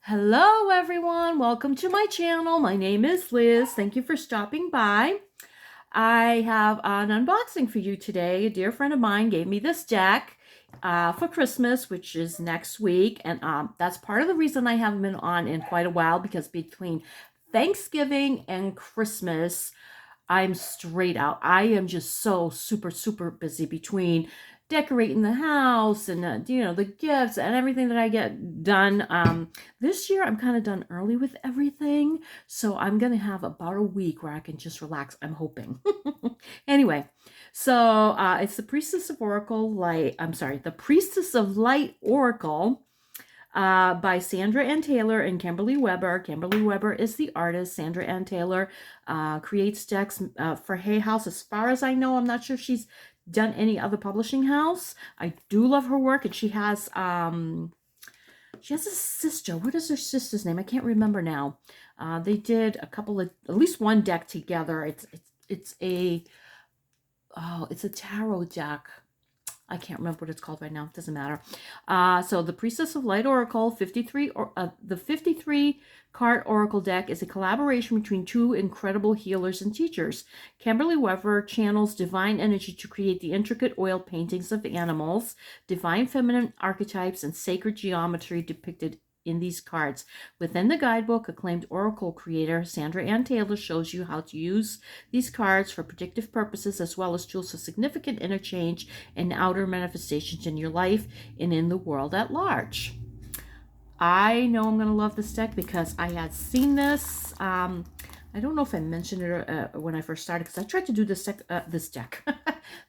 Hello everyone, welcome to my channel. My name is Liz. Thank you for stopping by. I have an unboxing for you today. A dear friend of mine gave me this deck for Christmas, which is next week. And that's part of the reason I haven't been on in quite a while, because between Thanksgiving and Christmas, I'm straight out. I am just so super busy between decorating the house and the gifts and everything that I get done. This year I'm kind of done early with everything, so I'm gonna have about a week where I can just relax, I'm hoping. Anyway, so it's the Priestess of Oracle Light. I'm sorry, the Priestess of Light Oracle by Sandra and Taylor and Kimberly Weber. Kimberly Weber is the artist. Sandra and Taylor creates decks for Hay House. As far as I know, I'm not sure if she's done any other publishing house. I do love her work, and she has a sister. What is her sister's name? I can't remember now. They did a couple of, at least one deck together. It's a tarot deck. I can't remember what it's called right now. It doesn't matter. So the Priestess of Light Oracle, the 53 card Oracle deck is a collaboration between two incredible healers and teachers. Kimberly Weber channels divine energy to create the intricate oil paintings of animals, divine feminine archetypes, and sacred geometry depicted in these cards. Within the guidebook, acclaimed oracle creator Sandra Ann Taylor shows you how to use these cards for predictive purposes, as well as tools for significant interchange and outer manifestations in your life and in the world at large. I know I'm going to love this deck because I had seen this. I don't know if I mentioned it when I first started, because I tried to do this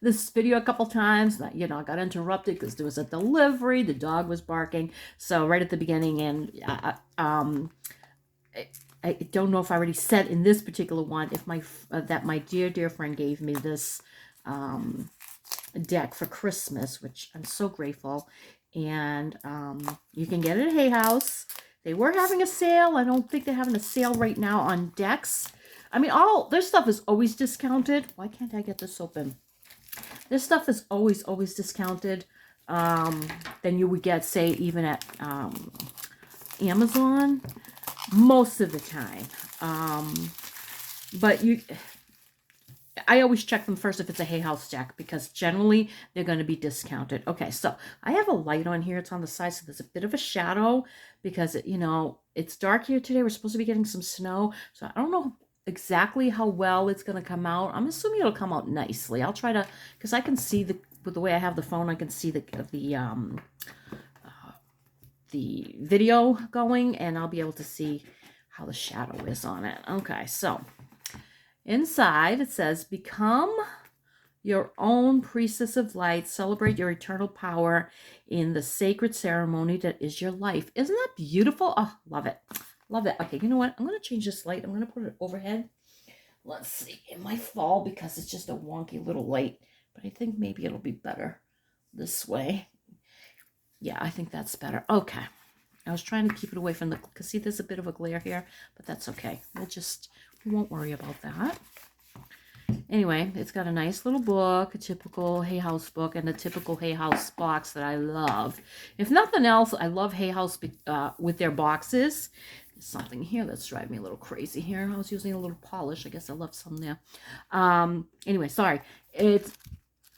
this video a couple times. I got interrupted because there was a delivery. The dog was barking. So right at the beginning, and I don't know if I already said in this particular one if that my dear friend gave me this deck for Christmas, which I'm so grateful. And you can get it at Hay House. They were having a sale. I don't think they're having a sale right now on decks. I mean, all their stuff is always discounted. Why can't I get this open? This stuff is always discounted than you would get, say, even at Amazon most of the time. But I always check them first if it's a Hay House deck, because generally they're going to be discounted. Okay, so I have a light on here. It's on the side, so there's a bit of a shadow because, it's dark here today. We're supposed to be getting some snow, so I don't know exactly how well it's going to come out. I'm assuming it'll come out nicely. I'll try to, because I can see with the way I have the phone, I can see the video going, and I'll be able to see how the shadow is on it. Okay, so inside, it says, become your own priestess of light. Celebrate your eternal power in the sacred ceremony that is your life. Isn't that beautiful? Oh, love it. Love it. Okay, you know what? I'm going to change this light. I'm going to put it overhead. Let's see. It might fall because it's just a wonky little light, but I think maybe it'll be better this way. Yeah, I think that's better. Okay. I was trying to keep it away from because see, there's a bit of a glare here, but that's okay. We won't worry about that. Anyway, it's got a nice little book, a typical Hay House book, and a typical Hay House box that I love. If nothing else, I love Hay House with their boxes. There's something here that's driving me a little crazy here. I was using a little polish. I guess I left some there. Anyway, sorry.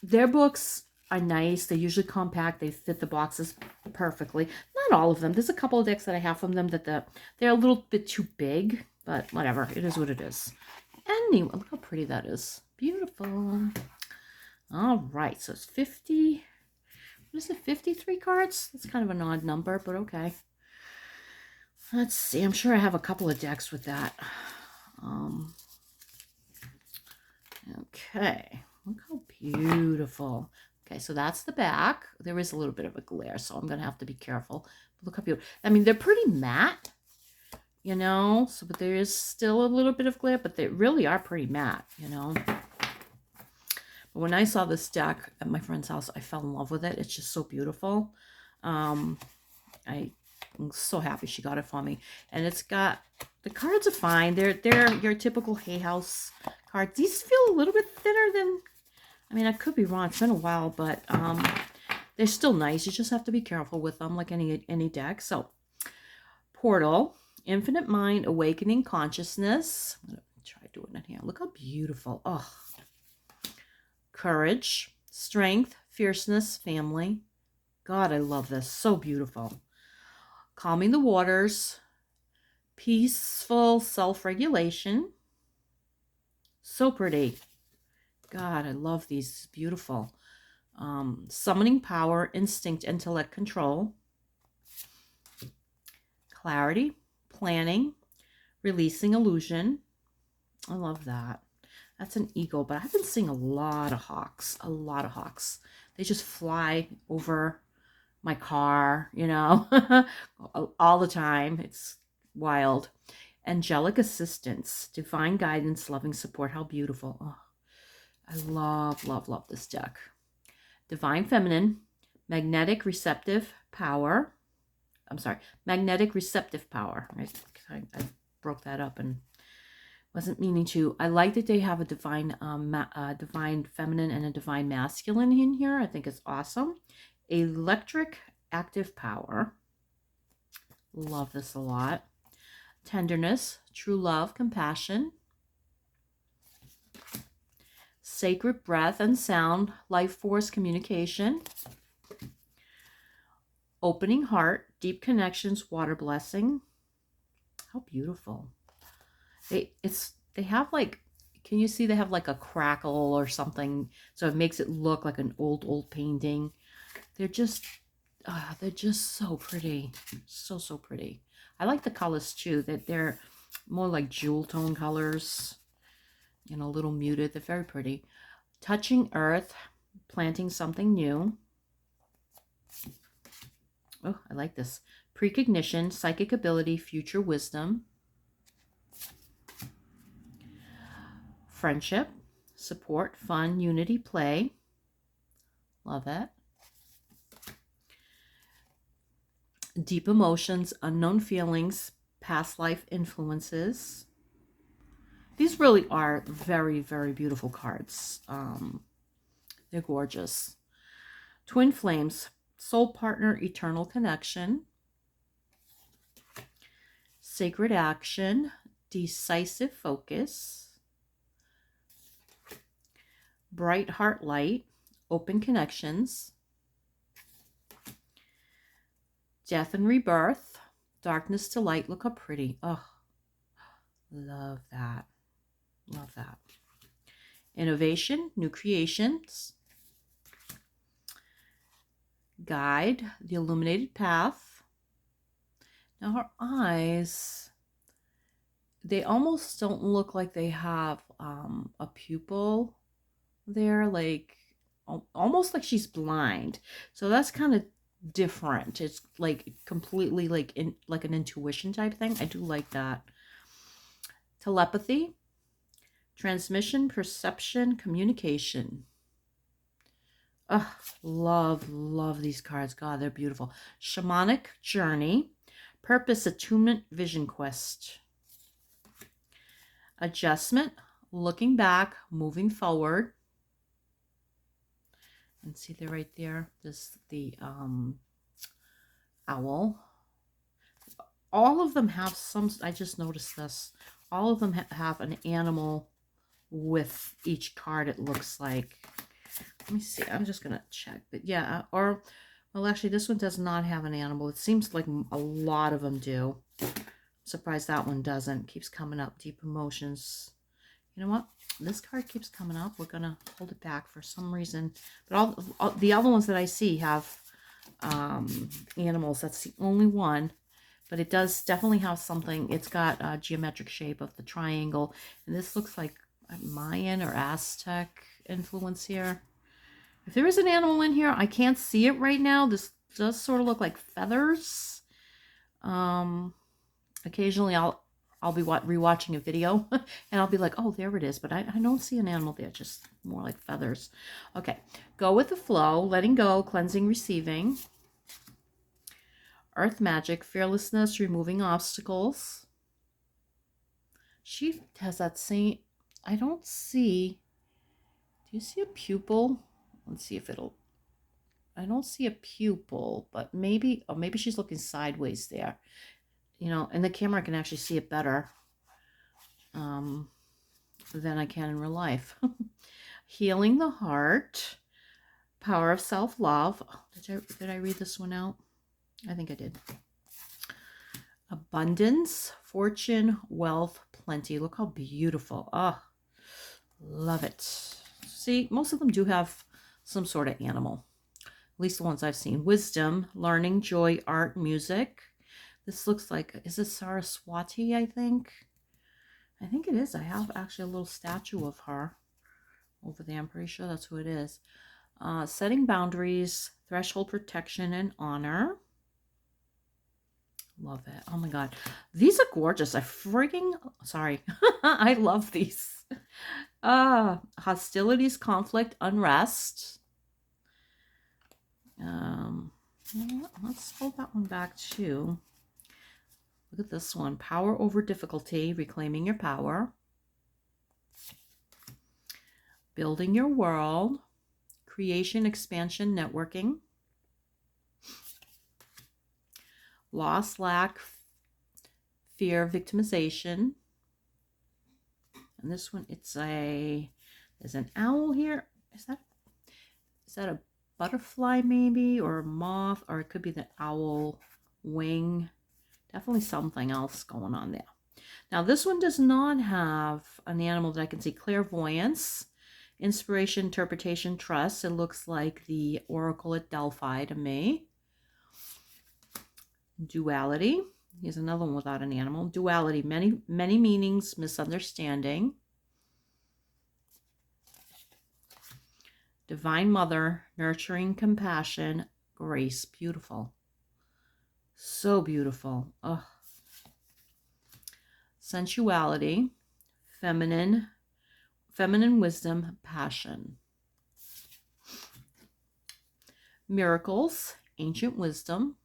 Their books are nice. They're usually compact. They fit the boxes perfectly. Not all of them. There's a couple of decks that I have from them that they're a little bit too big, but whatever. It is what it is. Anyway, look how pretty that is. Beautiful. All right, so it's 50. What is it, 53 cards? That's kind of an odd number, but okay. Let's see. I'm sure I have a couple of decks with that. Okay. Look how beautiful. Okay, so that's the back. There is a little bit of a glare, so I'm going to have to be careful. But look how beautiful. I mean, they're pretty matte, but there is still a little bit of glare, but they really are pretty matte, But when I saw this deck at my friend's house, I fell in love with it. It's just so beautiful. I'm so happy she got it for me. And it's got, the cards are fine. They're your typical Hay House cards. These feel a little bit thinner than, I mean, I could be wrong. It's been a while, but they're still nice. You just have to be careful with them, like any deck. So portal, infinite mind, awakening consciousness. I'm going to try doing it here. Look how beautiful. Oh, courage, strength, fierceness, family. God, I love this. So beautiful. Calming the waters, peaceful self-regulation. So pretty. God, I love these. Beautiful. Summoning power, instinct, intellect, control. Clarity, planning, releasing illusion. I love that. That's an eagle, but I've been seeing a lot of hawks. A lot of hawks. They just fly over my car, you know, all the time. It's wild. Angelic assistance, divine guidance, loving support. How beautiful. Oh, I love, love, love this deck. Divine feminine, magnetic receptive power. I'm sorry, magnetic receptive power. I broke that up and wasn't meaning to. I like that they have a divine divine feminine and a divine masculine in here. I think it's awesome. Electric active power. Love this a lot. Tenderness, true love, compassion. Sacred breath and sound, life force, communication. Opening heart, deep connections, water blessing. How beautiful. They have like, can you see they have like a crackle or something, so it makes it look like an old painting. They're just so pretty. So pretty. I like the colors too, that they're more like jewel tone colors, you know, a little muted. They're very pretty. Touching earth, planting something new. Oh, I like this. Precognition, psychic ability, future wisdom. Friendship, support, fun, unity, play. Love it. Deep emotions, unknown feelings, past life influences. These really are very, very beautiful cards. They're gorgeous. Twin flames, soul partner, eternal connection. Sacred action, decisive focus. Bright heart light, open connections. Death and rebirth, darkness to light. Look how pretty. Oh, love that. Love that. Innovation, new creations. Guide, the illuminated path. Now her eyes, they almost don't look like they have a pupil there, like almost like she's blind. So that's kind of different. It's like completely like an intuition type thing. I do like that. Telepathy, transmission, perception, communication. Oh, love these cards. God, they're beautiful. Shamanic journey, purpose, attunement, vision quest. Adjustment, looking back, moving forward. And see, they're right there. This the owl. All of them have some. I just noticed this. All of them have an animal with each card. It looks like. Let me see. I'm just gonna check. But yeah, or well, actually, this one does not have an animal. It seems like a lot of them do. I'm surprised that one doesn't. Keeps coming up. Deep emotions. You know what? This card keeps coming up. We're gonna hold it back for some reason. But all the other ones that I see have animals. That's the only one. But it does definitely have something. It's got a geometric shape of the triangle. And this looks like a Mayan or Aztec influence here. If there is an animal in here, I can't see it right now. This does sort of look like feathers. Occasionally I'll be rewatching a video and I'll be like, oh, there it is. But I don't see an animal there, just more like feathers. Okay, go with the flow, letting go, cleansing, receiving. Earth magic, fearlessness, removing obstacles. She has that same, I don't see, do you see a pupil? Let's see if it'll, I don't see a pupil, but maybe, or maybe she's looking sideways there. you know, in the camera I can actually see it better than I can in real life. Healing the heart, power of self-love. Oh, did I read this one out? I think I did. Abundance, fortune, wealth, plenty. Look how beautiful. Oh, love it. See, most of them do have some sort of animal. At least the ones I've seen. Wisdom, learning, joy, art, music. This looks like, is it Saraswati, I think? I think it is. I have actually a little statue of her over there. I'm pretty sure that's who it is. Setting boundaries, threshold protection, and honor. Love it. Oh my God. These are gorgeous. Sorry. I love these. Hostilities, conflict, unrest. Let's hold that one back too. Look at this one. Power over difficulty, reclaiming your power. Building your world. Creation, expansion, networking. Loss, lack, fear, victimization. And this one, there's an owl here. Is that a butterfly maybe, or a moth, or it could be the owl wing. Definitely something else going on there. Now this one does not have an animal that I can see. Clairvoyance, inspiration, interpretation, trust. It looks like the oracle at Delphi to me. Duality. Here's another one without an animal. Duality, many meanings, misunderstanding. Divine Mother, nurturing, compassion, grace. Beautiful. So beautiful. Oh. Sensuality, feminine wisdom, passion. Miracles, ancient wisdom.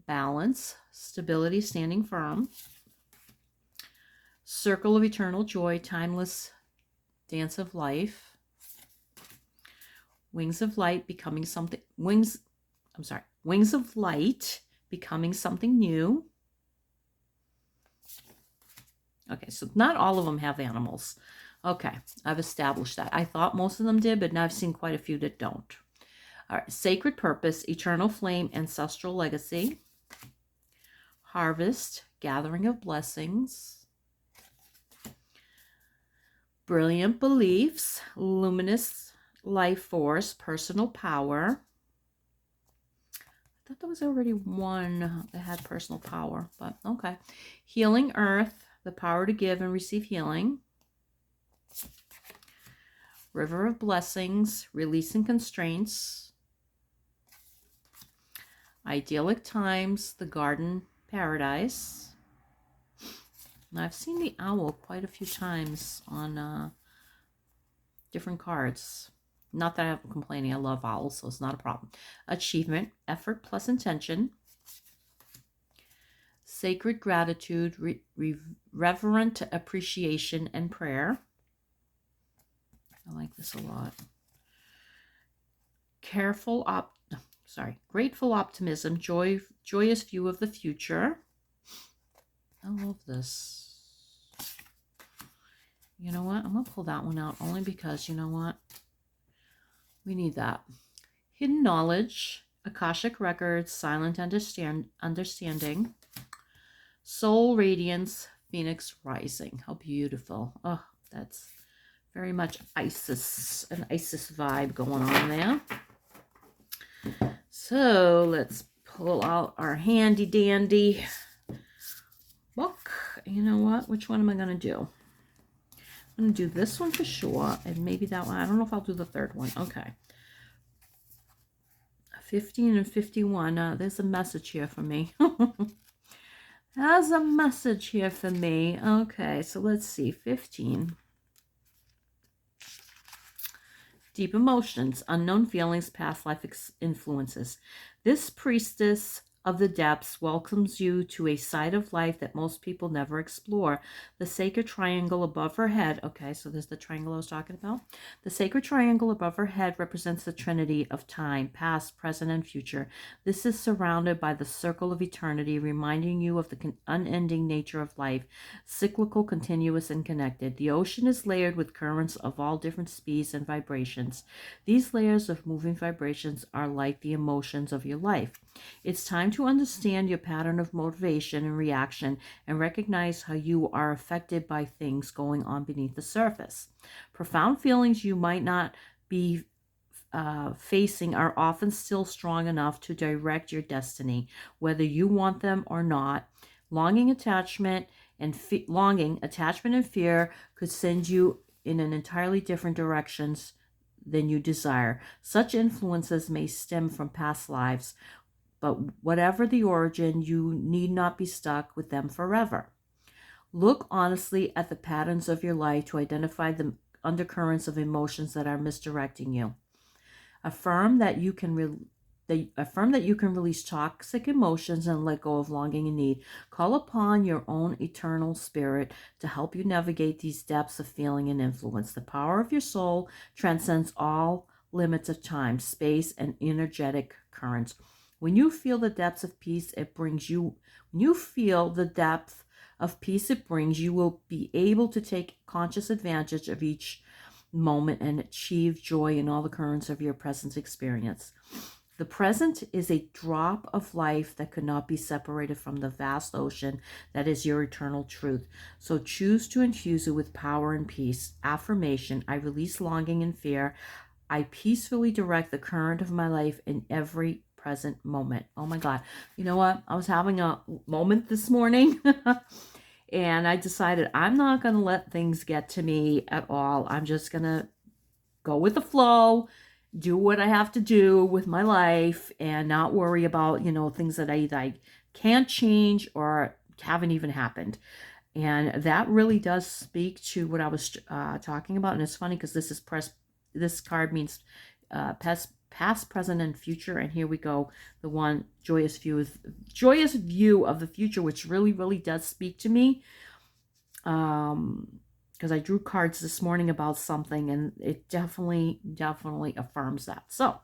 Balance, stability, standing firm. Circle of eternal joy, timeless dance of life. Wings of light, becoming something. Wings of light, becoming something new. Okay, so not all of them have animals. Okay, I've established that. I thought most of them did, but now I've seen quite a few that don't. All right, sacred purpose, eternal flame, ancestral legacy. Harvest, gathering of blessings. Brilliant beliefs, luminous life force, personal power. I thought there was already one that had personal power, but okay. Healing earth, the power to give and receive healing. River of blessings, releasing constraints. Idyllic times, the garden paradise. Now, I've seen the owl quite a few times on different cards. Not that I'm complaining. I love owls, so it's not a problem. Achievement, effort plus intention. Sacred gratitude, reverent appreciation and prayer. I like this a lot. Grateful optimism, joyous view of the future. I love this. You know what? I'm going to pull that one out only because, you know what? We need that. Hidden knowledge, Akashic records, silent understanding. Soul radiance, Phoenix rising. How beautiful. Oh, that's very much Isis, an Isis vibe going on there. So let's pull out our handy dandy book. You know what? Which one am I going to do? I'm going to do this one for sure, and maybe that one. I don't know if I'll do the third one. Okay. 15 and 51. There's a message here for me. There's a message here for me. Okay, so let's see. 15. Deep emotions, unknown feelings, past life influences. This priestess of the depths welcomes you to a side of life that most people never explore. The sacred triangle above her head, okay, so there's the triangle I was talking about. The sacred triangle above her head represents the trinity of time, past, present, and future. This is surrounded by the circle of eternity, reminding you of the unending nature of life, cyclical, continuous, and connected. The ocean is layered with currents of all different speeds and vibrations. These layers of moving vibrations are like the emotions of your life. It's time to understand your pattern of motivation and reaction and recognize how you are affected by things going on beneath the surface. Profound feelings you might not be facing are often still strong enough to direct your destiny, whether you want them or not. Attachment, and fear could send you in an entirely different directions than you desire. Such influences may stem from past lives, but whatever the origin, you need not be stuck with them forever. Look honestly at the patterns of your life to identify the undercurrents of emotions that are misdirecting you. Affirm that you can release toxic emotions and let go of longing and need. Call upon your own eternal spirit to help you navigate these depths of feeling and influence. The power of your soul transcends all limits of time, space, and energetic currents. When you feel the depths of peace it brings, you will be able to take conscious advantage of each moment and achieve joy in all the currents of your present experience. The present is a drop of life that could not be separated from the vast ocean that is your eternal truth. So choose to infuse it with power and peace. Affirmation: I release longing and fear. I peacefully direct the current of my life in every present moment. Oh my God. You know what? I was having a moment this morning and I decided I'm not going to let things get to me at all. I'm just going to go with the flow, do what I have to do with my life, and not worry about, things that I can't change or haven't even happened. And that really does speak to what I was talking about. And it's funny because this card means past, present, and future. And here we go, the one joyous view of the future, which really does speak to me. Because I drew cards this morning about something, and it definitely affirms that. So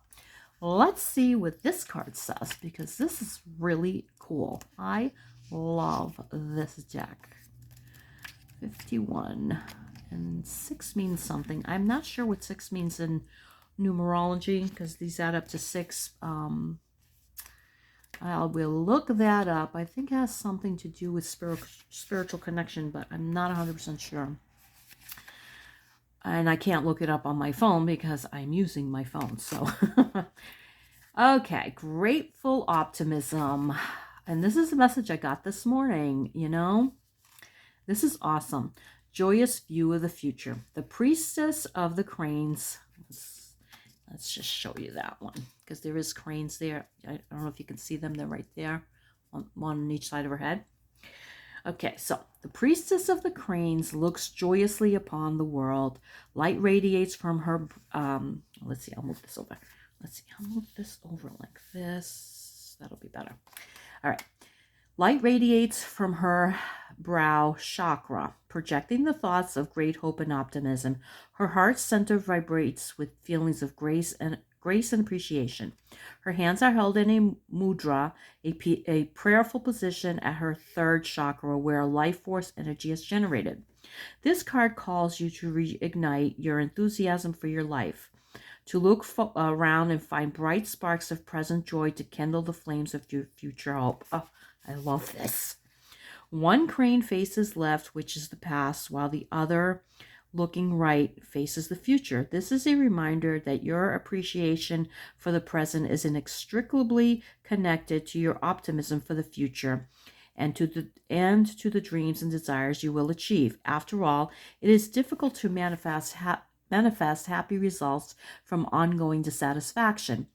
let's see what this card says, because this is really cool. I love this deck. 51 and 6 means something. I'm not sure what 6 means in numerology because these add up to 6. I will look that up. I think it has something to do with spiritual connection, but I'm not 100% sure. And I can't look it up on my phone because I'm using my phone. So, okay, grateful optimism. And this is the message I got this morning, This is awesome. Joyous view of the future. The priestess of the cranes. Let's just show you that one, because there is cranes there. I don't know if you can see them. They're right there, one on each side of her head. Okay, so the priestess of the cranes looks joyously upon the world. Light radiates from her. Let's see, I'll move this over. I'll move this over like this. That'll be better. All right. Light radiates from her brow chakra, projecting the thoughts of great hope and optimism. Her heart center vibrates with feelings of grace and appreciation. Her hands are held in a mudra, a prayerful position at her third chakra, where life force energy is generated. This card calls you to reignite your enthusiasm for your life, to look around and find bright sparks of present joy to kindle the flames of your future hope. Oh, I love this. One crane faces left, which is the past, while the other, looking right, faces the future. This is a reminder that your appreciation for the present is inextricably connected to your optimism for the future and to the dreams and desires you will achieve. After all, it is difficult to manifest happy results from ongoing dissatisfaction.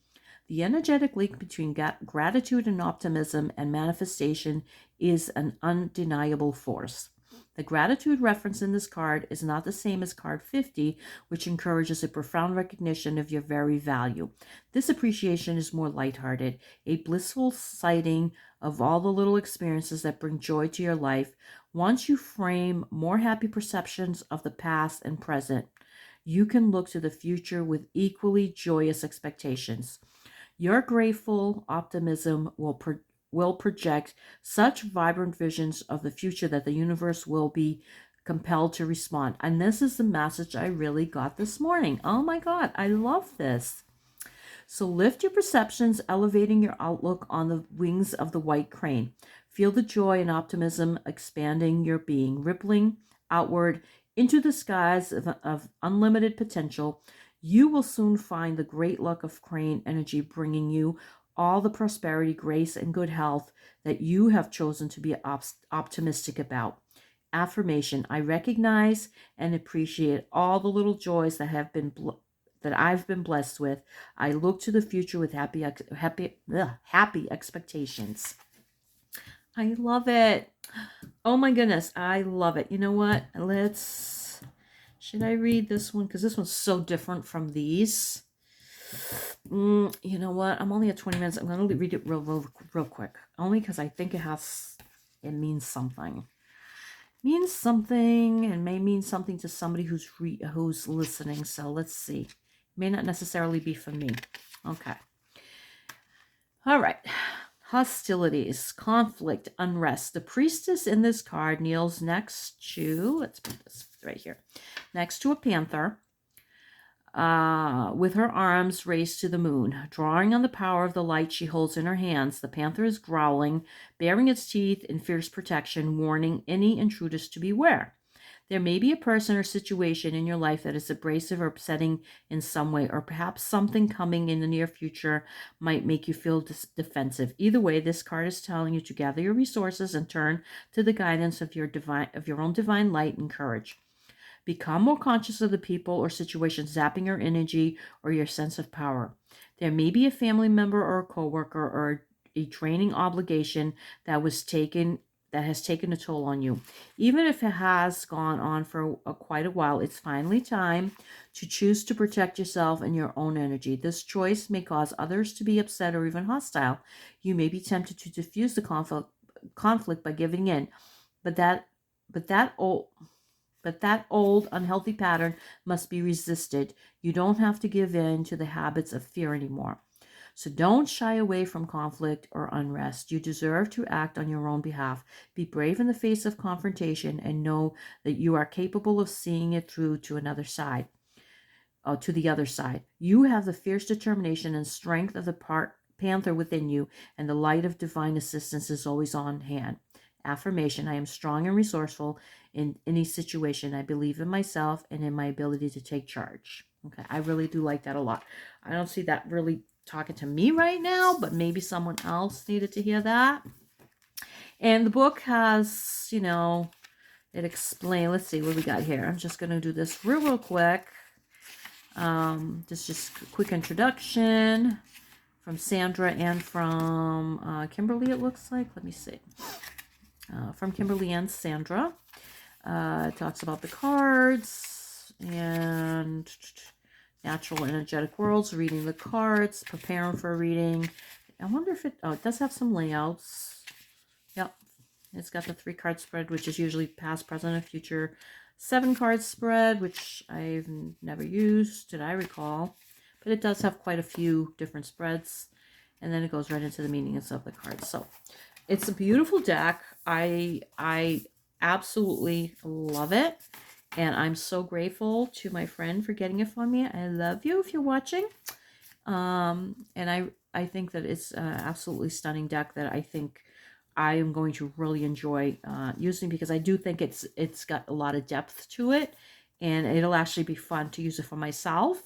The energetic link between gratitude and optimism and manifestation is an undeniable force. The gratitude reference in this card is not the same as card 50, which encourages a profound recognition of your very value. This appreciation is more lighthearted, a blissful sighting of all the little experiences that bring joy to your life. Once you frame more happy perceptions of the past and present, you can look to the future with equally joyous expectations. Your grateful optimism will project such vibrant visions of the future that the universe will be compelled to respond. And this is the message I really got this morning. Oh my God, I love this. So lift your perceptions, elevating your outlook on the wings of the white crane. Feel the joy and optimism expanding your being, rippling outward into the skies of unlimited potential. You will soon find the great luck of crane energy bringing you all the prosperity, grace, and good health that you have chosen to be optimistic about. Affirmation: I recognize and appreciate all the little joys that I've been blessed with. I look to the future with happy expectations. I love it. Oh my goodness, I love it. You know what? Should I read this one? Because this one's so different from these. You know what? I'm only at 20 minutes. I'm going to read it real quick. Only because I think it means something. Means something, and may mean something to somebody who's listening. So let's see. May not necessarily be for me. Okay. All right. Hostilities, conflict, unrest. The priestess in this card kneels next to, let's put this right here, next to a panther, with her arms raised to the moon. Drawing on the power of the light she holds in her hands, the panther is growling, baring its teeth in fierce protection, warning any intruders to beware. There may be a person or situation in your life that is abrasive or upsetting in some way, or perhaps something coming in the near future might make you feel defensive. Either way, this card is telling you to gather your resources and turn to the guidance of your own divine light and courage. Become more conscious of the people or situations zapping your energy or your sense of power. There may be a family member or a coworker or a draining obligation that has taken a toll on you. Even if it has gone on for quite a while, it's finally time to choose to protect yourself and your own energy. This choice may cause others to be upset or even hostile. You may be tempted to diffuse the conflict by giving in, but that old unhealthy pattern must be resisted. You don't have to give in to the habits of fear anymore. So don't shy away from conflict or unrest. You deserve to act on your own behalf. Be brave in the face of confrontation and know that you are capable of seeing it through to the other side. You have the fierce determination and strength of the panther within you, and the light of divine assistance is always on hand. Affirmation: I am strong and resourceful in any situation. I believe in myself and in my ability to take charge. Okay, I really do like that a lot. I don't see that really talking to me right now, but maybe someone else needed to hear that. And the book has, it explains. Let's see what we got here. I'm just going to do this real quick. Just a quick introduction from Sandra and from Kimberly, it looks like. Let me see. From Kimberly and Sandra. It talks about the cards and natural energetic worlds, reading the cards, preparing for a reading. I wonder if it does have some layouts. Yep. It's got the 3-card spread, which is usually past, present, and future. 7-card spread, which I've never used, did I recall. But it does have quite a few different spreads. And then it goes right into the meanings of the cards. So it's a beautiful deck. I absolutely love it. And I'm so grateful to my friend for getting it for me. I love you if you're watching. And I think that it's an absolutely stunning deck that I think I am going to really enjoy using, because I do think it's got a lot of depth to it. And it'll actually be fun to use it for myself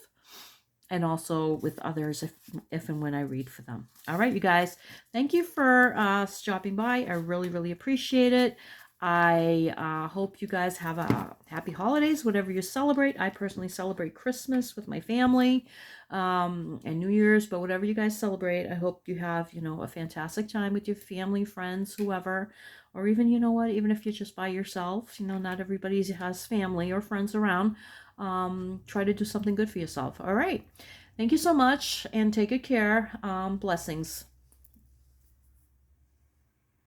and also with others if and when I read for them. All right, you guys. Thank you for stopping by. I really, really appreciate it. I hope you guys have a happy holidays, whatever you celebrate. I personally celebrate Christmas with my family and New Year's, but whatever you guys celebrate, I hope you have, a fantastic time with your family, friends, whoever, or even, you know what, even if you're just by yourself, you know, not everybody has family or friends around, try to do something good for yourself. All right. Thank you so much, and take good care. Blessings.